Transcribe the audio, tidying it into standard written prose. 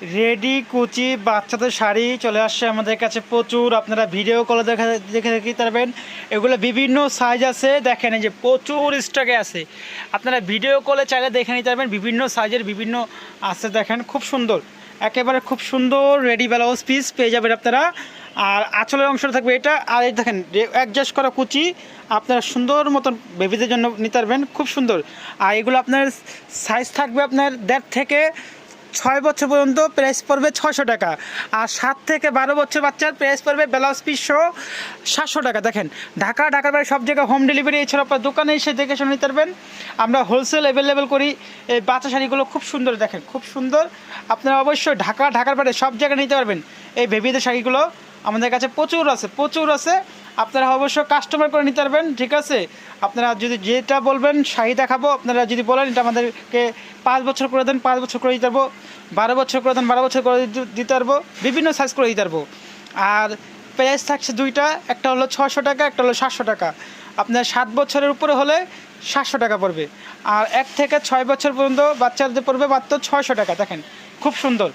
Ready কুচি বাচ্চাদের শাড়ি চলে আসছে আমাদের কাছে প্রচুর। আপনারা ভিডিও কলে দেখে দেখতে পারবেন। এগুলো বিভিন্ন সাইজ আছে, দেখেন এই যে প্রচুর স্টকে আছে। আপনারা ভিডিও কলে চাইলে দেখে নিতে পারবেন, বিভিন্ন সাইজের বিভিন্ন আছে। দেখেন খুব সুন্দর, একেবারে খুব সুন্দর রেডি ব্লাউজ পিস পেয়ে যাবেন আপনারা। আর আঁচলের অংশটা থাকবে এটা। আর এই দেখেন অ্যাডজাস্ট করা কুচি, আপনারা সুন্দর মতন বেবিদের জন্য নিতে পারবেন, খুব সুন্দর। আর এগুলো আপনার সাইজ থাকবে আপনার 1.5 থেকে 6 বছর পর্যন্ত, প্রাইস পড়বে 600 টাকা। আর 7 থেকে 12 বছর বাচ্চার প্রাইস পড়বে ব্লাউজ পিস সহ 700 টাকা। দেখেন ঢাকার বাইরে সব জায়গায় হোম ডেলিভারি, এছাড়া আপনার দোকানে এসে দেখে শুনে নিতে পারবেন। আমরা হোলসেল অ্যাভেলেবেল করি। এই বাচ্চা শাড়িগুলো খুব সুন্দর, দেখেন খুব সুন্দর। আপনারা অবশ্যই ঢাকার বাইরে সব জায়গায় নিতে পারবেন। এই বেবিদের শাড়িগুলো আমাদের কাছে প্রচুর আছে। আপনারা অবশ্যই কাস্টমার করে নিতে পারবেন, ঠিক আছে। আপনারা যদি যেটা বলবেন শাড়ি দেখাবো, আপনারা যদি বলেন এটা আমাদেরকে 5 বছর করে দেন, 5 বছর করে দিতে পারবো। 12 বছর করে দেন, 12 বছর করে দিতে পারবো। বিভিন্ন সাইজ করে দিতে পারবো। আর প্রাইস থাকছে দুইটা, একটা হলো 600 টাকা, একটা হলো 700 টাকা। আপনার 7 বছরের উপরে হলে 700 টাকা পড়বে। আর 1 থেকে 6 বছর পর্যন্ত বাচ্চাদের পড়বে মাত্র 600 টাকা। দেখেন খুব সুন্দর।